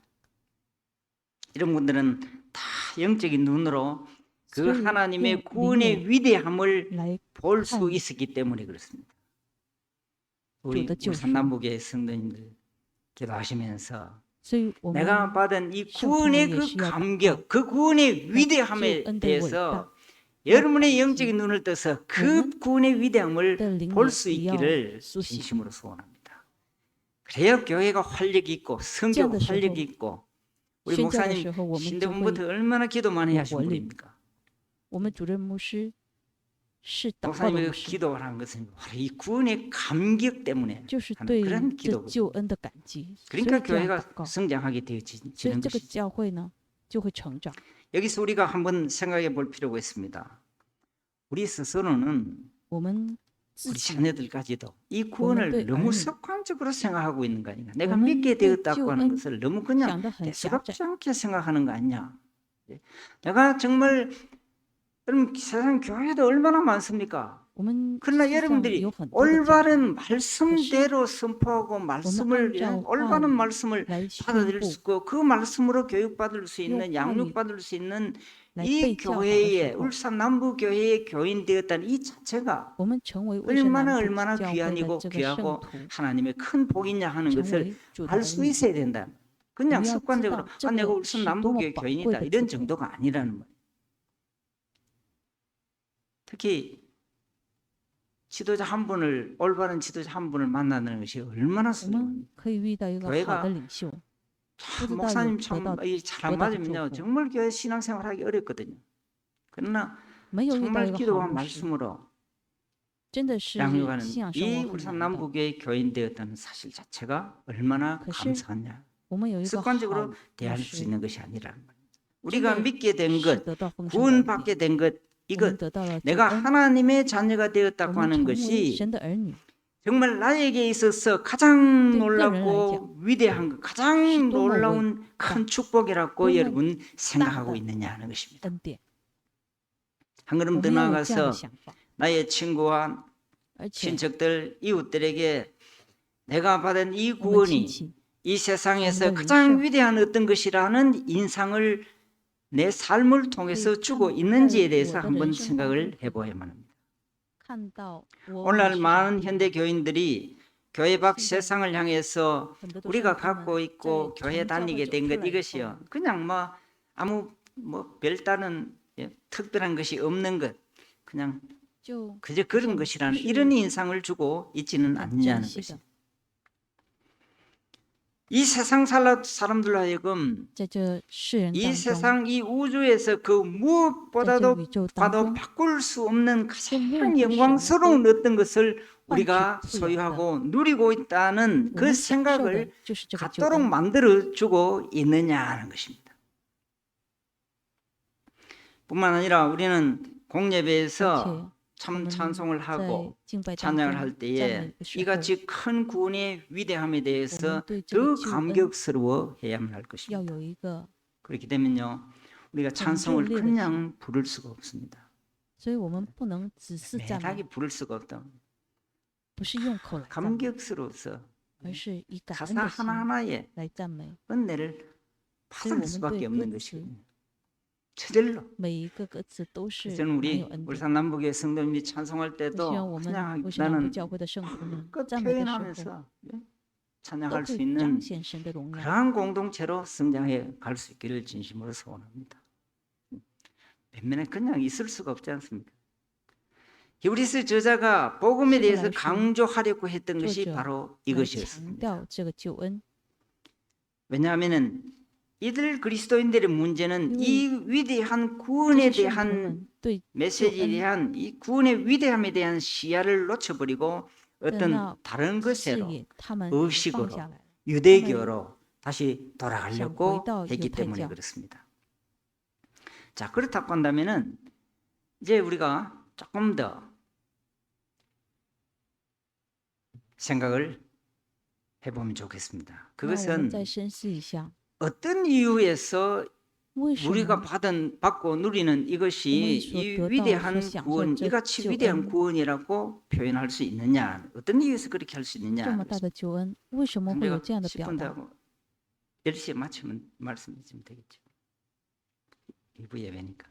이런 분들은 다 영적인 눈으로 그 所以用 하나님의 灵 구원의 眼 위대함을 来 볼 수 看 있었기 때문에 그렇습니다. 우리 주의 울산 남북의 성도님들 기도하시면서 所以我们 내가 받은 이 圣徒们 구원의 也 그 需要祷告 감격, 그 구원의 那 위대함에 救恩的伟大 대해서 여러분의 要 영적인 눈을 떠서 그 저는 구원의 위대함을 的灵 볼 眼 수 也要 있기를 苏醒。 진심으로 소원합니다. 그래야 교회가 활력이 있고 这样 성교가 的时候 활력이 있고 우리 宣教的 목사님 时候，我们就会 신대분부터 얼마나 기도 많이 有 하신 活力。 분입니까? 我们主任牧师是祷告的 목사님이 牧师， 기도를 한 것은 바로 이 구원의 감격 때문에 就是 하는 对 그런 这 기도거든요. 救恩的感激，所以 그러니까 这样 교회가 祷告， 성장하게 所以 되어지는 这个 것이죠. 教会呢就会成长。 여기서 우리가 한번 생각해 볼 필요가 있습니다. 우리 스스로는 我们自 우리 己， 자녀들까지도 이 네 구원을 너무 아니. 습관적으로 생각하고 있는 거 아닌가? 내가 我们 믿게 对 되었다고 救 하는 恩 것을 너무 그냥 想得很狭窄， 대수롭지 않게 생각하는 거 아니냐? 내가 정말 여러분 세상 교회도 얼마나 많습니까? 我们 그러나 世上 여러분들이 有很多的教会 올바른 말씀대로 선포하고 我们 말씀을 按照 올바른 话语 말씀을 来宣 받아들일 布 수 있고 그 말씀으로 교육받을 수 있는 用话语 양육받을 수 있는 来 이 被教导的 교회의 时候， 울산 남부 교회의 교인 되었다는 이 자체가 我们成为蔚山 얼마나 南部 얼마나 教会的 귀한이고 这个圣 귀하고 徒， 하나님의 큰 복이냐 하는 成 것을 为主的 알 儿 수 女。 있어야 된다. 我 그냥 们要知 습관적으로 道这 내가 个 울산 是多么 남부교회 宝贵 교인이다 的 이런 资本。 정도가 아니라는 말이에요. 특히 지도자 한 분을 올바른 지도자 한 분을 만나는 것이 얼마나 我 소중합니까? 们可以遇到一个 교회가 好的领袖， 참 不知道 목사님 有得到 참잘안 得到的祝 맞으면요 福。 정말 교회 신앙생활하기 어렵거든요. 그러나 没有遇到一 정말 个好 기도와 牧师， 말씀으로 真的是 양육하는 信仰生 이 活很 울산 难的。 남북의 교인 되었다는 사실 자체가 얼마나 可是 감사하냐. 我们有一个好 습관적으로 牧 대할 수 师， 있는 것이 아니라는 거예요. 真 우리가 的 믿게 된 是 것, 得到丰盛的恩典。 구원받게 된 것, 我们 이것 得到了救 내가 恩， 하나님의 자녀가 我 되었다고 们 하는 成为 것이 神的儿女， 정말 나에게 있어서 가장 네, 놀랍고 위대한 것, 가장 너무 놀라운 큰 축복이라고 너무 여러분 생각하고 땅다. 있느냐 하는 것입니다. 恩典。 한 我 걸음 们 더 要有这样 나아가서 的想法， 나의 친구와 而且 친척들, 이웃들에게 내가 받은 이 我们亲 구원이 戚 이 세상에서 오늘 가장 인생. 위대한 어떤 것이라는 인상을 내 삶을 통해서 그 주고 참 있는지에 잘 대해서 모든 한번 인생 생각을 가운데 해봐야만 합니다. 看到我 오늘날 们是 많은 현대 교인들이 교회 밖 신경. 세상을 향해서 很多都是 우리가 他们 갖고 있고 在 교회 从教会 다니게 走 된 出 것 来以 이것이요 后， 그냥 뭐 아무 뭐 별다른 특별한 것이 없는 것 그냥 就 그저 그런 像 것이라는 是 이런 인상을 주고 있지는 很 않느냐는 珍惜 것입니다. 的。 이 세상 사람들로 하여금 在这世人 이 当中， 세상 이 우주에서 그 在这 무엇보다도 宇宙当 봐도 中， 바꿀 수 없는 任 가장 何什么 영광스러운 어떤 것을 换取 우리가 不了的， 소유하고 누리고 있다는 我 그 们享受的 생각을 就是这个救 갖도록 恩。 만들어주고 있느냐 하는 것입니다. 뿐만 아니라 우리는 而 공예배에서 且 참 我们 찬송을 在 하고 敬拜当 찬양을 中 할 赞 때에 美的时候， 이같이 큰 구원의 위대함에 我 대해서 们对这个 더 救恩 감격스러워해야만 할 要 것입니다. 有一个， 그렇게 되면요 우리가 찬송을热烈的 그냥 부를 수가 없습니다. 所以我们不能只是赞美， 매하게 부를 수가 없다. 不是用口来赞美， 감격스러워서 而是以感恩 가사 的心 하나하나에 来赞美。 은혜를 所以我 받을 们 수밖에 对 없는 歌词 것이거든요. 저절로. 每一个歌词都是 저는 满 우리 有恩典。 울산 남북의 성도님이 찬송할 我希 때도 望我们 그냥 为神南部 나는 教会的圣徒们 그 赞美的时候， 표현하면서 都 찬양할 수 会彰 있는 显神的荣耀。 그러한 공동체로 성장해 갈 수 있기를 진심으로 소원합니다. 반면에 그냥 있을 수가 없지 않습니까? 히브리서 저자가 복음에 대해서 강조하려고 했던 것이 作者 바로 来强 이것이었습니다. 调这个救恩， 왜냐하면은 이들 그리스도인들의 문제는 이 위대한 这 구원에 些圣徒 대한 们对 메시지에 대한 이 구원의 위대함에 대한 시야를 놓쳐버리고 的 어떤 那 다른 视 것으로 野，他们 의식으로 放下来了， 유대교로 다시 想 돌아가려고 回到 했기 犹太 때문에 教。 그렇습니다. 자, 그렇다고 한다면은 이제 우리가 조금 더 생각을 해보면 좋겠습니다. 那我们 그것은 再深思一下， 어떤 이유에서 为什 우리가 么 받고 누리는 이것이 이 위대한 구원, 이같이 위대한 구원이라고 표현할 수 있느냐? 어떤 이유에서 그렇게 할 수 这 있느냐? 么大的救恩，为什么会有 내가 这样的表 10분 达？ 하고 10시에 맞추면 말씀해 주면 되겠죠. 일부 예배니까.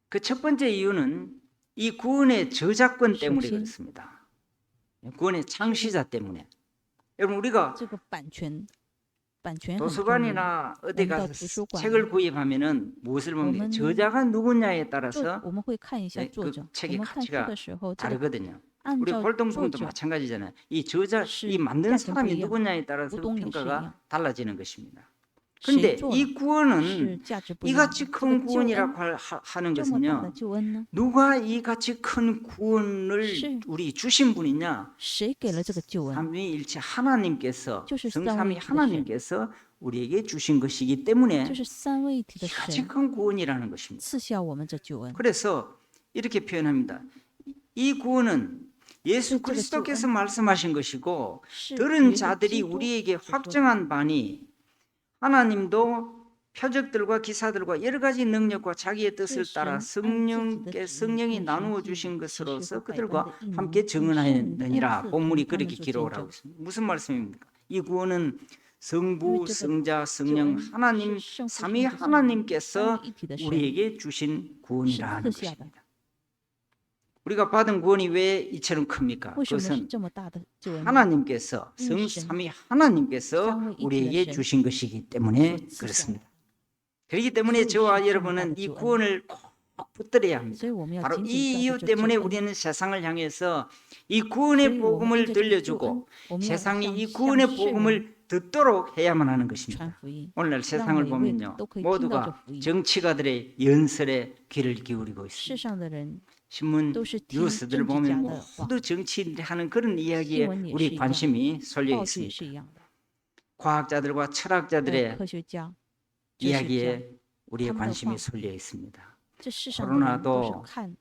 그 첫 번째 이유는 이 구원의 저작권 때문에首先 그렇습니다. 구원의 창시자 때문에. 여러분 우리가 这个版权很重要。 도서관이나 어디 오늘도 가서 도서관. 책을 구입하면은 무엇을 봅니까? 오늘 저자가 누구냐에 作 따라서 我们会看一下 네, 作 그 者。我 책의 们看书 가치가 的时候，这个 다르거든요. 按 우리 照作 골동품도 者 마찬가지잖아요. 이 저자, 시- 이 만든 약간 사람이 不一样。 누구냐에 따라서 우동이 평가가 시이야. 달라지는 것입니다. 谁 근데 做 이 了 구원은 是价值不一样的。 이같이 这 큰 个救恩 구원이라고 하는 这么大的 것은요. 救恩呢？ 누가 이같이 큰 구원을 시- 우리 주신 분이냐? 谁给了这个救恩？ 삼위일체 하나님께서 就是 성삼위 三位一体的神。 하나님께서 우리에게 주신 것이기 때문에 就是三位一体的 이같이 神 큰 구원이라는 것입니다. 赐下我们这救恩。 그래서 이렇게 표현합니다. 이 구원은 예수 그렇죠. 그리스도께서 말씀하신 것이고 是 들은 耶稣 자들이 基督 우리에게 所说的 확정한 바니 하나님도 표적들과 기사들과 여러 가지 능력과 자기의 뜻을 그 따라 신 성령께 안 성령이 뜻이 나누어 그 주신 신 것으로서 지시고 그들과 발단의 함께 인은 증언하였느니라. 신 본문이恩赐 그렇게 他们 기록을 做 하고 见证。 있습니다. 무슨 말씀입니까? 이 구원은 성부, 因为这个 성자, 성령 救恩 하나님 是圣父、 삼위 圣子、圣灵 하나님께서 三位一体的神 우리에게 주신 구원이라는 是赐下的。 것입니다. 우리가 받은 구원이 왜 이처럼 큽니까? 为什么是 그것은 这么大的救恩呢？ 하나님께서 성삼위 하나님께서 삼위이体우리에게 신 주신 것이기 때문에 所赐下的。 그렇습니다. 그렇기 때문에 그것이 저와 정말 여러분은 이救恩。 구원을 꼭 붙들어야 합니다. 所以我们要 바로 紧 이 紧 이유 抓住这救 때문에 恩。 우리는 세상을 향해서 이 所以 구원의 我们因 복음을 着这个救恩 들려주고 ，我们要 세상이 向 이 向 구원의 世人 복음을 듣도록 해야만 하는 传 것입니다. 福音， 오늘날 让 세상을 每位 보면요, 都可以听到这 모두가 福音。 정치가들의 연설에 귀를 기울이고 世 있습니다. 上的人 신문 都是听 뉴스들을 政治 보면 家的话， 모두 정치인들이 하는 그런 이야기에 新闻也是 우리 一样， 관심이 쏠려 报纸也 있습니다. 是一样的， 과학자들과 还有 철학자들의 科学家、哲学家， 이야기에 우리의他们的 관심이 话 쏠려 있습니다. 这世上的人都 코로나도 是看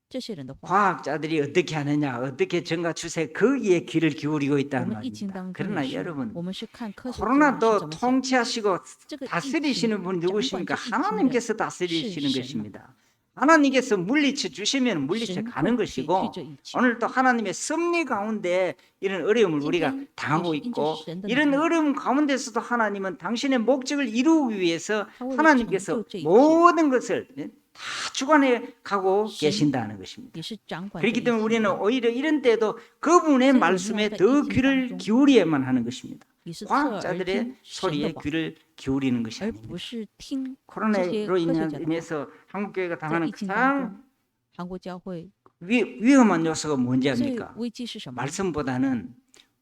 这些人的话。 과학자들이 어떻게 하느냐, 어떻게 정가 추세 거기에 귀를 기울이고 我 있다는 们疫情 말입니다. 当中 그러나 也是， 여러분, 我们是看科学家是 코로나도 怎么想。 통치하시고 这个疫情 다스리시는 분 掌管 누구십니까? 这疫情的 하나님께서 是 다스리시는 神嘛。 것입니다. 하나님께서 물리쳐 주시면 물리쳐 神 가는 会解去 것이고 这疫情。 오늘도 하나님의 섭리 가운데 이런 어려움을 今 우리가 天 당하고 也是因着 있고 神的能 이런 力， 어려움 가운데서도 하나님은 당신의 목적을 이루기 위해서 他为了成 하나님께서 就这一切， 모든 것을 다 주관해 가고 신 계신다는 것입니다. 也是掌管这 그렇기 一 때문에 切 우리는 的， 오히려 이런 때도 그분의 그래서 말씀에 우리가 더 이 귀를 중 기울여야만 하는 것입니다. 也是侧耳 과학자들의 听神的 소리에 话， 귀를 기울이는 것이 而 아닙니다. 不是听这些 코로나로 科学家的话。 인해서 한국교회가 在 당하는 疫情当 가장 中，韩国教会 위험한 요소가 뭔지 最 압니까? 危机是什么？ 말씀보다는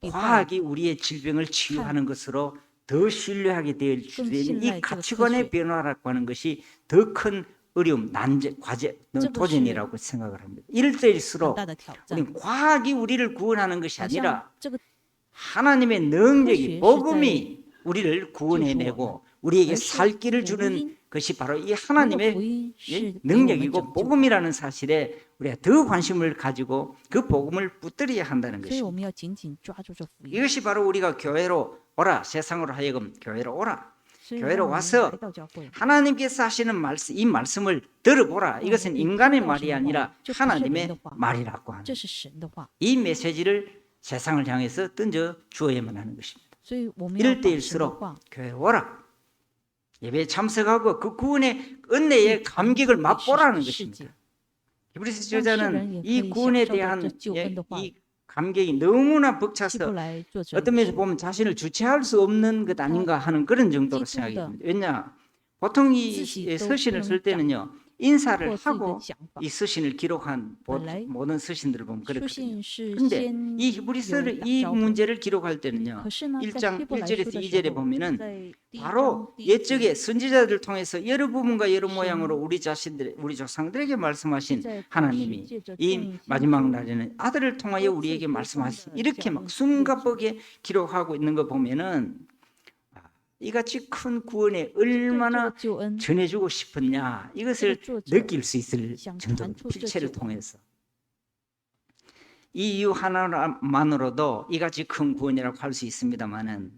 比 과학이 우리의 질병을 치유하는 것으로 더 신뢰하게 될 수 있는 이 신뢰할 가치관의 그 변화라고 하는 것이 더 큰 어려움, 난제, 과제, 这个是 도전이라고 생각을 합니다. 이럴 很 때일수록 大的挑战。 우리는 과학이 우리를 구원하는 것이 好 아니라 像这个 하나님의 능력이科学是 복음이 우리를 구원해내고 우리에게 而是 살 길을 福 주는 音， 것이 바로 이 那个 하나님의 福音 예? 是给我们 능력이고 拯救。 복음이라는 사실에 우리가 더 관심을 가지고 그 복음을 붙들어야 한다는 所以我 것입니다. 们要紧紧抓住这福音。 이것이 바로 우리가 교회로 오라, 세상으로 하여금 교회로 오라. 所以 교회로 让我们 와서 来到教会， 하나님께서 하시는 말씀, 이 말씀을 들어보라. 이것은 인간의 말이 아니라 하나님의 말이라고 하는 这是神的话。 이 메시지를 세상을 향해서 던져 주어야만 하는 것입니다. 所以我们要 이럴 把神的 때일수록 话， 교회로 오라. 예배에 참석하고 그 구원의 은혜의 감격을 맛보라는 것입니다. 히브리서 저자는 이 구원에 대한 이 감격이 너무나 希伯 벅차서 来作者 어떤 면에서 보면 자신을 주체할 수 없는 것 아닌가 하는 그런 정도로 생각이 듭니다. 왜냐? 보통 이 서신을 쓸 때는요, 인사를 或自己的 하고 想法。 이 서신을 기록한 모든 서신들을 보면 书 그렇거든요. 信是 근데 先 이 有 히브리서를 打 이 招呼， 문제를 기록할 때는요, 可是呢，在 1장 希伯来书 1절에서 的 2절에 时候， 보면은 在第一章 바로 第一节 옛적의 선지자들을 통해서 여러 부분과 여러 신- 모양으로 우리 자신들, 우리 조상들에게 말씀하신 在过去 하나님이 借着 이 众先 마지막 知 날에는 아들을 통하여 多次 우리에게 多方 말씀하신 的 이렇게 讲 막 论 숨가쁘게 기록하고 있는 거 보면은 이같이 큰 구원에 얼마나 对这个救恩 전해주고 싶었냐 这个 이것을 作者 느낄 수 있을想 정도로 传出这 필체를 救恩， 통해서 이 이유 하나만으로도 이같이 큰 구원이라고 할 수 있습니다만은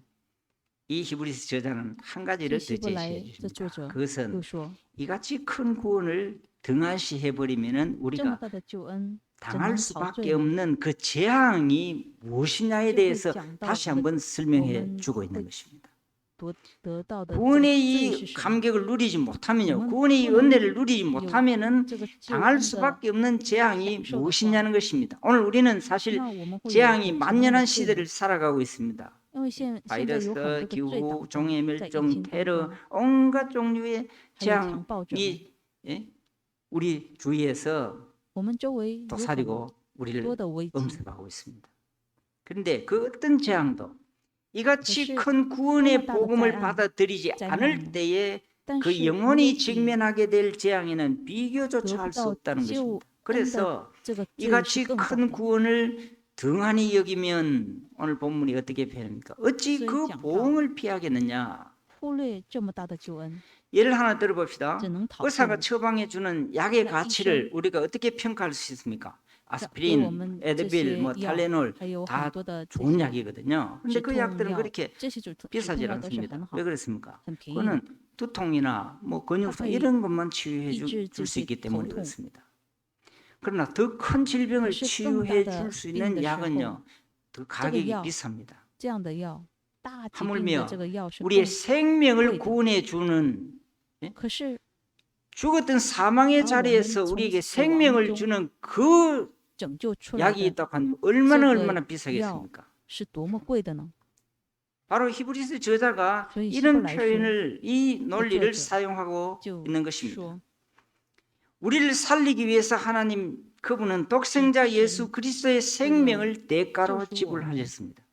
이 히브리서 저자는 한 가지를 这 더 希伯来 제시해 的作 주십니다. 者 그것은 又说， 이같이 큰 구원을 등한시해 버리면은 这么 우리가 大的救恩怎 당할 能陶 수밖에 醉呢？ 없는 그 재앙이 무엇이냐에 就会 대해서 讲到 다시 我们 한번 설명해 오면 주고 있는 그 것입니다. 得到的这个 구원의 罪 이 是什么？ 감격을 누리지 못하면요, 오면 구원의 이 오늘 은혜를 누리지 못하면은 这个救 당할 恩的 수밖에 없는 재앙이 享受的话， 무엇이냐는 것입니다. 오늘 우리는 사실 那我们会有 재앙이 什么样的 만연한 罪呢？ 시대를 살아가고 있습니다. 因为现在有很 바이러스, 多的罪 기후, 挡中， 종의 在疫 멸종, 情当 테러, 中， 온갖 종류의 还有强暴者们， 재앙이 예? 우리 주위에서 我们周围有很 도사리고 우리를 多的危机。 엄습하고 있습니다. 그런데 그 어떤 재앙도 이같이 그것이 큰 구원의 너무 복음을 따뜻한 받아들이지 않을 재앙은 때에 但 그 是 영혼이 如果 직면하게 될 재앙에는 비교조차 得 할 不 수 到 없다는 救 것입니다. 恩的 그래서 这个罪是 이같이 更大 큰 的。 구원을 등한히 여기면 오늘 본문이 어떻게 표현합니까? 어찌 그讲到 보응을 피하겠느냐? 忽略这么大的救恩， 예를 하나 들어봅시다. 只能讨 의사가 厌。 처방해 주는 약의 나 가치를医生 우리가 어떻게 평가할 수 있습니까? 给我 아스피린, 们这 에드빌, 些 뭐 药， 탈레놀 还有 다 很多的这 좋은 些 약이거든요. 근데 止 그 痛 약들은 药， 그렇게 这些止痛 비싸지 药都是 않습니다. 很好 왜 ， 그렇습니까? 很便宜， 그거는 두통이나 뭐 근육통 이- 이런 것만 치유해 이질 줄 수 제 있기 때문에 통통. 그렇습니다. 그러나 더 큰 질병을 可是更 치유해 大的 줄 수 病 있는 的时候， 약은요, 더 가격이 약 비쌉니다. 这样的药，大疾病 하물며 的这个药是 우리의 更， 생명을贵的。 구원해 주는 可是 죽었던 사망의 아, 자리에서 우리는 우리에게 정- 생명을 왕종- 주는 그 拯救出来 약이 的 있다고 하면 얼마나 这个 얼마나 비싸겠습니까? 是多么贵的呢？ 바로 히브리서 저자가 所以希伯 이런 来书 표현을 이 논리를 作者 사용하고 就 있는 것입니다. 说， 우리를 살리기 위해서 하나님 그분은 독생자 예수 그리스도의 생명을 대가로救赎 지불하셨습니다.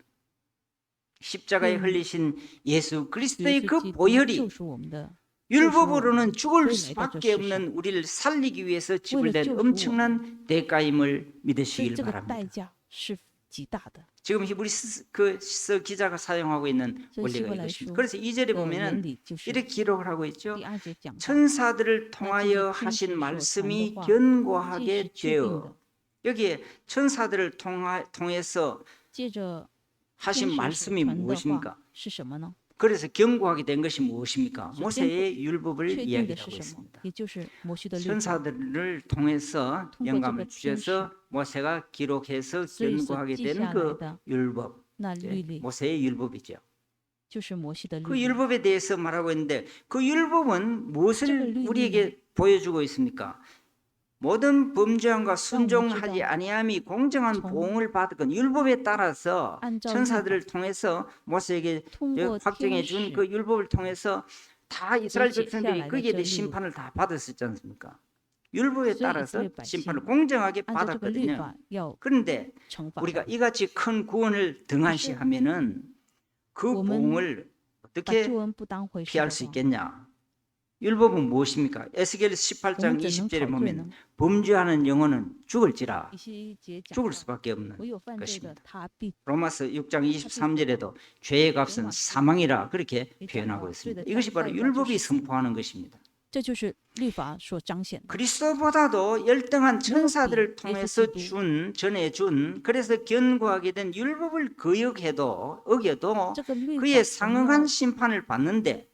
십자가에 음. 흘리신 예수 耶 그리스도의 稣 그 基督 보혈이 救赎我们的， 율법으로는 죽을 그의 수밖에 나이가 없는 우리를 살리기 위해서 为了 지불된 救赎 엄청난 대가임을 所以 믿으시길 这个 바랍니다. 代价是极大的。 지금 히브리서 기자가 사용하고 있는 所以希 원리가 伯来 이것입니다. 书 그래서 2절에 的原 보면은 理就是 이렇게 기록을 하고 있죠. 第二节讲到， 천사들을 통하여 나 하신 지금 말씀이 핑크로 견고하게 既是确定 되어 的， 여기에 천사들을 통해서 接着 하신 天使所 말씀이 传的话 무엇입니까? 是什么呢？ 그래서 견고하게 된 것이 무엇입니까? 저 모세의 율법을 确定的 이야기하고 是什么？ 있습니다. 也就是摩西的律法。 천사들을 통해서 통과 영감을 저거 주셔서 모세가 기록해서 쓰여서 견고하게 된 그 记下来的 율법, 那 예, 律例 모세의 율법이죠. 就是摩西的律 그 例。 율법에 대해서 말하고 있는데 그 율법은 무엇을 저걸 우리에게 보여주고 있습니까? 모든 범죄함과 순종하지 우리가 아니함이 공정한 정- 보응을 받건 율법에 따라서 按照律法 천사들을 통해서 모세에게 通过 확정해 天 준 使 그 율법을 통해서 다 이스라엘 所写 백성들이 下来的 거기에 대해 这律 심판을 다 받았었지 않습니까? 율법에 所以 따라서 以色列百姓 심판을 공정하게 按照这个律 받았거든요. 法要 그런데 惩罚 우리가 的。 이같이 큰 구원을 등한시하면은 그 오면 보응을 把 어떻게 救恩不当回事 피할 的 수 话， 있겠냐? 율법은 무엇입니까? 에스겔 我 18장 们怎能 20절에 陶醉 보면 呢？ 범죄하는 영혼은 죽을지라 以西结讲 죽을 到， 수밖에 없는 唯有犯罪的 것입니다. ，他必 로마서 6장 23절에도 죄의 값은 사망이라 그렇게 이 표현하고 장과 있습니다. 죄의 이것이 바로代价 율법이 就是 선포하는 것입니다. 这就是律法所彰显的。 그리스도보다도 열등한 천사들을 예수 통해서 기도. 전해준 그래서 견고하게 된 율법을 거역해도 어겨도 这个律法 그에 同 상응한 样 심판을 받는데 同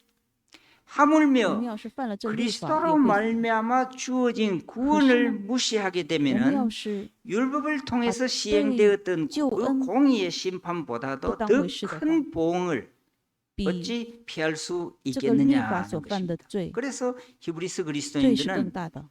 하물며 样是犯了这律法， 그리스도로 也会 말미암아 주어진 구원을 무시하게 我们 되면은 要是 율법을 통해서 아, 시행되었던 그救恩 공의의 심판보다도 不当 더 回事的 큰 보응을 比 어찌 피할 수 这个律法 있겠느냐는 所犯的 것입니다. 罪 그래서 히브리서 罪是更 그리스도인들은 大的。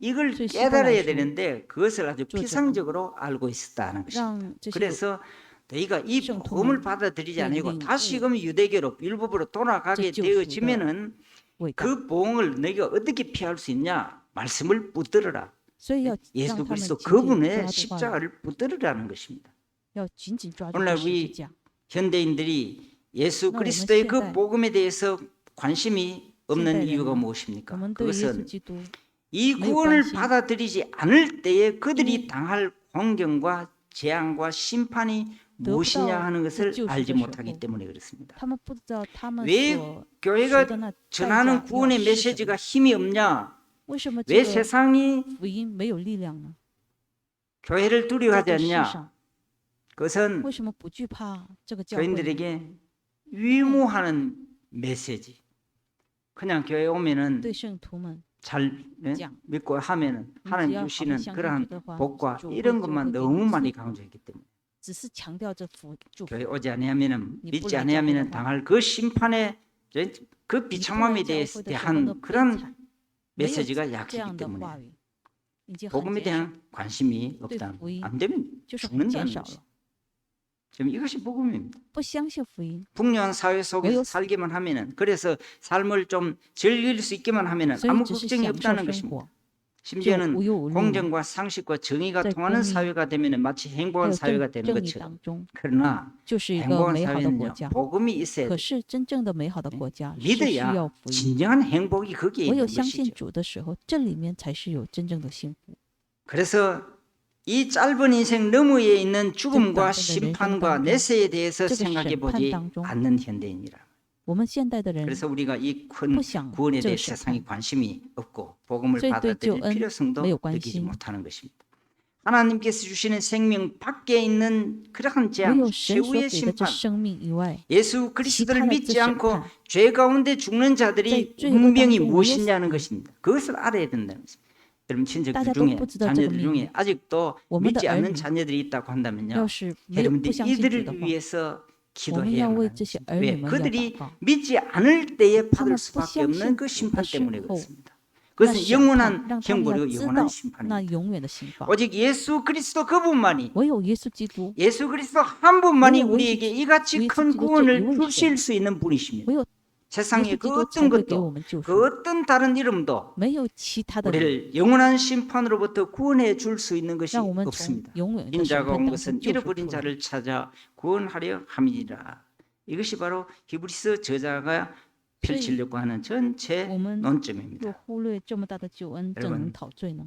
이걸 所以希伯来 깨달아야 书 되는데 그것을 아주 作者 피상적으로 알고 있었다는 것입니다. 让这些 그래서 너희가 이 성도만 복음을 받아들이지 그 아니고领悟 다시금 유대교로 율법으로 돌아가게 这救赎的 되어지면은 伟大， 그 복음을 너희가 어떻게 피할 수 있냐? 말씀을 붙들어라. 所以要 예수 让他们 그리스도 紧紧 그분의 抓住话语， 십자가를 붙들으라는 것입니다. 要紧紧抓住 오늘날 这十字 우리 架。 현대인들이 예수 나 그리스도의 오늘 그 시대에 복음에 대해서 관심이 없는 시대에는 이유가 무엇입니까? 我们对耶稣 그것은 基督 이 매우 구원을 관심. 받아들이지 않을 때에 그들이 음. 당할 공경과 재앙과 심판이 무엇이냐 하는 것을 그 알지 救赎的时候 못하기 때문에 그렇습니다. 他们不知道他们 왜 所 교회가 赎的那代 전하는 价 구원의 要是什么 메시지가 힘이 없냐? 为什么 왜 这个 세상이 福音没有力量呢？ 교회를 在 두려워하지 这世 않냐? 上 그것은 为什么不惧怕这个教会呢？ 교인들에게 위무하는 메시지. 그냥 교회 오면은 对圣徒们， 잘 예? 장. 믿고 하면은 하나님只要 주시는 好像 그러한 相信主的话， 복과 主会 이런 就 것만 会给 너무 你 많이 赐 강조했기 때문에 只是强调这福祝福。 교회 오지 아니하면은 니 믿지 불러야 아니하면은 되는 당할 그 심판에 그 你不 비참함에 来教 대해서 会的时候的 대한 悲 그런 惨，没有 메시지가 这 약했기 样的话 때문에 语，已经很 복음에 减少， 대한 관심이 네, 없다. 부인. 안 되면 就是很 죽는다는 减少 것이. 了。 지금 이것이 복음입니다. 不相信福音， 풍요한 사회 속에서 왜요? 살기만 하면은 그래서 삶을 좀 즐길 수 있기만 하면은 所以 아무 只是 걱정이 享受 없다는 生 것입니다. 活，就 심지어는 无忧无虑。 공정과 상식과 정의가 在 통하는 公义 사회가 되면은 마치 还 행복한 有 사회가 正 되는 正义 것처럼 当中， 그러나 就是一个 행복한 美好的国 사회는요 家。 복음이 있어야 可 돼요. 是真正的美好的国家是需 믿어야 要福音。 진정한 행복이 거기에 唯 있는 有相信 것이죠. 主的时候，这里面才是有真正的幸福。 그래서 이 짧은 인생 너머에 있는 죽음과 그 짧은 심판과 인생 내세에 대해서 그 생각해 보지 심판当中 않는 현대인이라. 我们现代的人 그래서 우리가 이 큰 不想 구원에 这 대해 个审 세상이 判， 관심이 없고 복음을 所以对 받아들일 救恩 필요성도 没有关 느끼지 心。 못하는 것입니다. 하나님께서 주시는 생명 밖에 있는 그러한 唯 재앙, 有神所 최후의 给的这 심판, 生命以外， 예수 其 그리스도를 他的这 믿지 审 않고 判， 죄 가운데 죽는 在 자들이 罪恶当 운명이 中唯有 무엇이냐는 死。 것입니다. 그것을 알아야 된다는 것입니다. 여러분 친척들 大家都 중에 不知道这个 자녀들 秘 중에 密。 아직도 我们的 믿지 儿 않는 女 자녀들이 있다고 要 한다면요. 是没有 여러분들 不相信主的 이들을 话， 위해서 我们 기도해야만 要为 하는 这些 것입니다. 儿女 왜? 们要祷 그들이 告。 믿지 않을 때에 他 받을 们不 수밖에 相 없는 信 그 主 심판 的时 때문에 候， 그렇습니다. 那 그것은 审判 영원한 让他们要 형벌이고 知 영원한 道 심판입니다. 那永远的刑罚。 오직 예수 그리스도 그분만이 唯有耶稣基督， 예수 그리스도 한 분만이 왜 우리에게 예수 이같이 그리스도 큰 구원을 이것이 주실 수 있는 분이십니다. 唯有耶 세상에 稣 그 基督 어떤 才会给我 것도 们救 그 赎， 어떤 다른 이름도 没有其他的人 우리를 영원한 심판으로부터 구원해 줄 수 있는 것이 让我们从 없습니다. 永远的审 인자가 判 온 当中 것은 救赎 잃어버린 出来。 자를 찾아 구원하려 함이니라. 이것이 바로 히브리서 저자가 펼치려고 하는 전체 我们 논점입니다. 若忽略这么大的救恩，怎 여러분 能讨罪呢？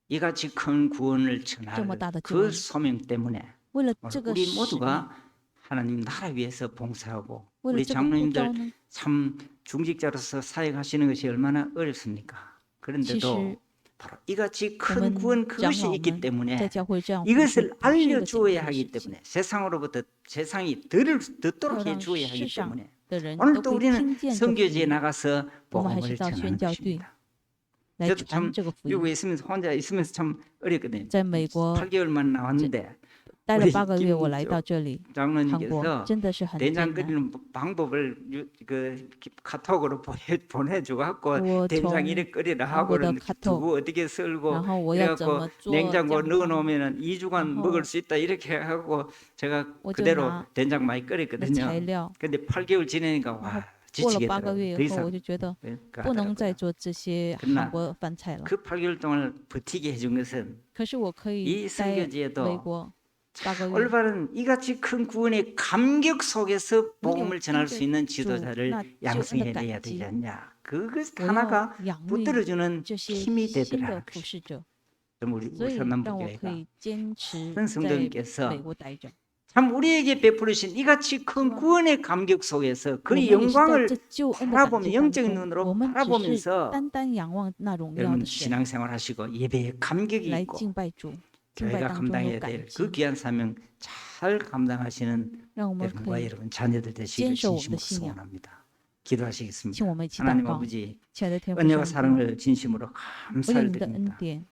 이같이 큰 구원을 전할 这么大的救 그 恩， 소명 때문에 为了 오늘 这个 우리 使命， 모두가 하나님 나라 위해서 봉사하고 为了 우리 这个呼召 장로님들 呢， 참 중직자로서 사역하시는 것이 얼마나 어렵습니까? 其 그런데도 实 바로 이같이 我 큰 们 구원 长 그것이 老 있기 们 때문에 在教会这样服侍， 이것을 不是一个简 알려주어야 单的 하기 事情， 때문에 세상으로부터 세상이 듣도록 要让 해줘야 世 하기 上 때문에 的人都 오늘도 可以 우리는 听见这福 선교지에 音， 나가서 我们还是 복음을 到 전하는 宣教队 것입니다. 来 저도 传 참 这个福音。 미국에 있으면서 혼자 있으면서 참 어렵거든요. 在美国 8개월만 나왔는데 待了 우리 8个月，我 김 来到这里，韩国 장로님께서 真的是很艰 된장 难。 끓이는 방법을 그 카톡으로 보내주고 갖고 我 된장 从 이래 끓이라 韩国的 하고는 카톡， 두부 어떻게 然 썰고 后我要怎 그래갖고 么做 냉장고 酱 넣어 汤， 놓으면 2주간 然后 먹을 수 있다 이렇게 하고 제가 我就 그대로 拿 된장 많이 的 끓였거든요. 材料。 근데 8개월 지내니까 然后 와 过了8个 지치겠더라고요. 月 더 以后，我 이상 就觉得 그러니까 不能再 하더라고요. 做这些 그러나 韩国饭菜了。 그 8개월 동안 버티게 해준 것은 可是我可以 이 在美 선교지에도 国8个月， 올바른 이같이 큰 구원의 감격 속에서 복음을 전할 수 있는 主 지도자를 那救恩的 양성해내야 感激 되지 ， 않냐. 그것 我要 하나가 养育 붙들어주는 这些 힘이 新的 되더라는 服 것입니다. 侍者， 그럼 우리 所以让我可 울산남부교회가 以坚持 큰 在 성도님께서 美国待着。 참 우리에게 베풀으신 이같이 큰 구원의 감격 속에서 我 그 们也是在 영광을 这救恩的感 바라보며 激当 영적인 中， 눈으로 我们只是 바라보면서 单单仰望那荣耀 여러분 的神， 신앙생활 하시고 예배에 감격이 来 있고 敬拜主，敬拜 교회가 当中有 감당해야 感 될 激 그 ， 귀한 사명 잘 감당하시는 让我们可 여러분과 以 여러분 자녀들 되시기를 坚守我们的 진심으로 信仰。 소원합니다. 기도하시겠습니다. 请我们一起祷 하나님 告， 아버지 亲爱的天父 은혜와 上帝， 사랑을 진심으로 为了 감사를 你的恩 드립니다. 典，